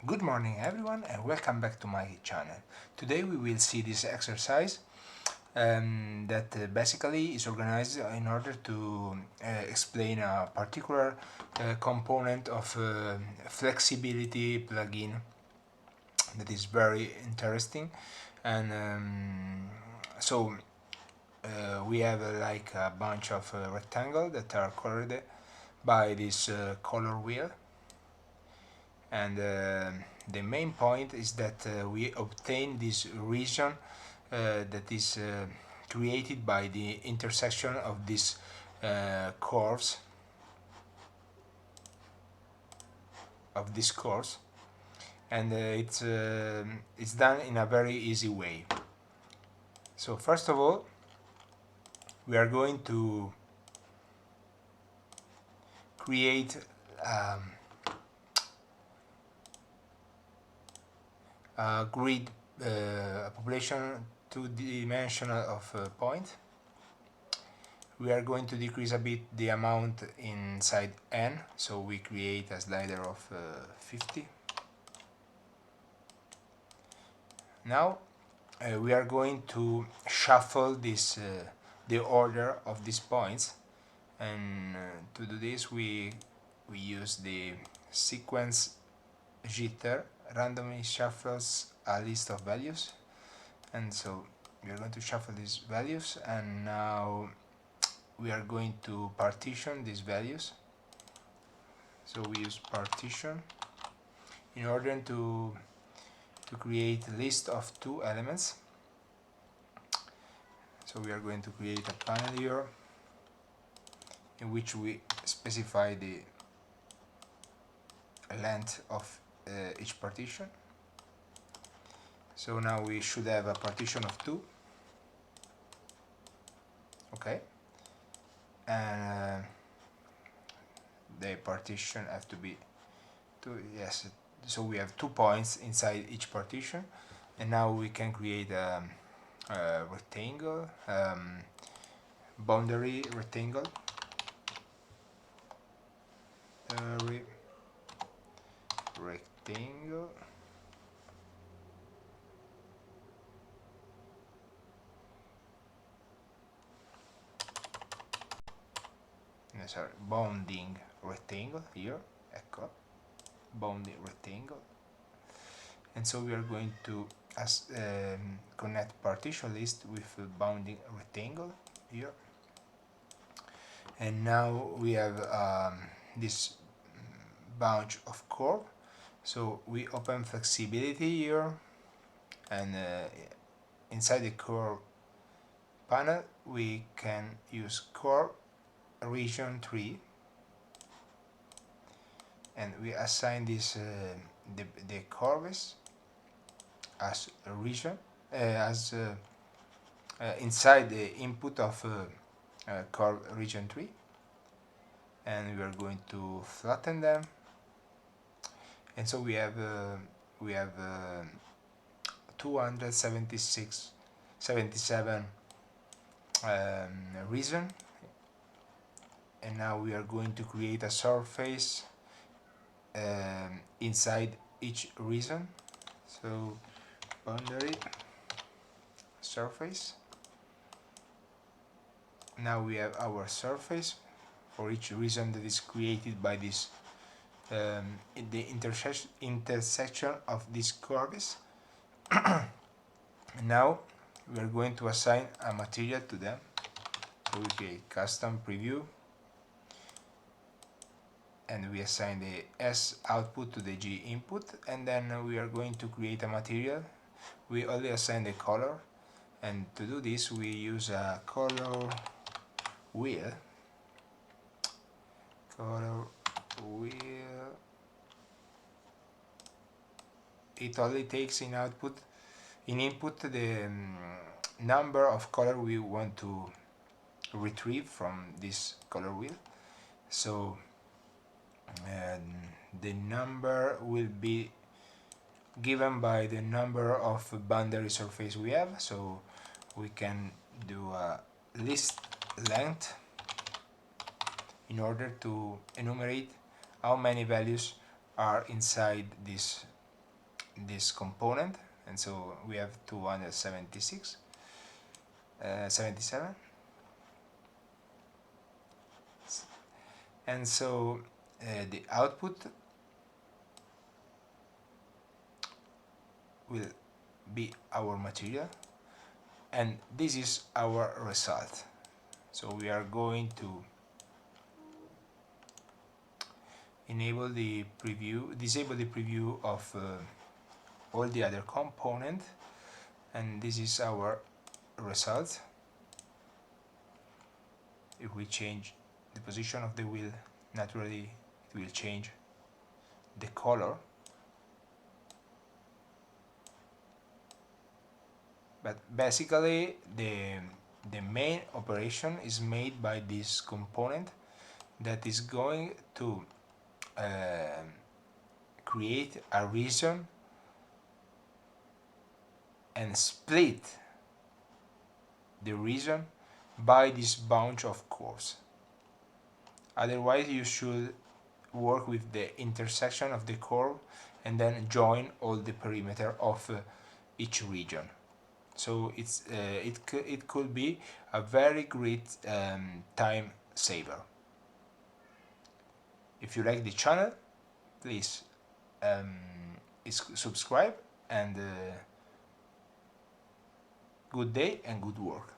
Good morning everyone and welcome back to my channel. Today we will see this exercise that basically is organized in order to explain a particular component of flexibility plugin that is very interesting. And we have like a bunch of rectangles that are colored by this color wheel, and the main point is that we obtain this region that is created by the intersection of these curves and it's done in a very easy way. So first of all, we are going to create a grid, a population two-dimensional of point. We are going to decrease a bit the amount inside n, so we create a slider of 50. Now we are going to shuffle this the order of these points, and to do this we use the sequence jitter, randomly shuffles a list of values, and so we are going to shuffle these values, and now we are going to partition these values. So we use partition in order to create a list of two elements. So we are going to create a panel here in which we specify the length of each partition. So now we should have a partition of 2. Okay, and the partition have to be 2. Yes, so we have 2 points inside each partition, and now we can create a rectangle, boundary rectangle, rectangle, sorry, bounding rectangle here, ecco, bounding rectangle. And so we are going to connect partition list with a bounding rectangle here, and now we have this bunch of curve. So we open flexibility here, and inside the curve panel we can use curve region 3, and we assign this the curves as a region inside the input of curve region 3, and we are going to flatten them, and so we have 277 region, and now we are going to create a surface inside each region. So boundary surface. Now we have our surface for each region that is created by this the intersection of these curves. Now we are going to assign a material to them. So we create custom preview, and we assign the S output to the G input, and then we are going to create a material. We only assign the color, and to do this we use a color wheel. It only takes in input the number of color we want to retrieve from this color wheel. So the number will be given by the number of boundary surface we have. So we can do a list length in order to enumerate how many values are inside this this component, and so we have 276 77, and so the output will be our material, and this is our result. So we are going to disable the preview of all the other component, and this is our result. If we change the position of the wheel, naturally it will change the color, but basically the main operation is made by this component that is going to create a region and split the region by this bunch of curves. Otherwise you should work with the intersection of the curve and then join all the perimeter of each region. So it could be a very great time saver. If you like the channel, please subscribe, and good day and good work.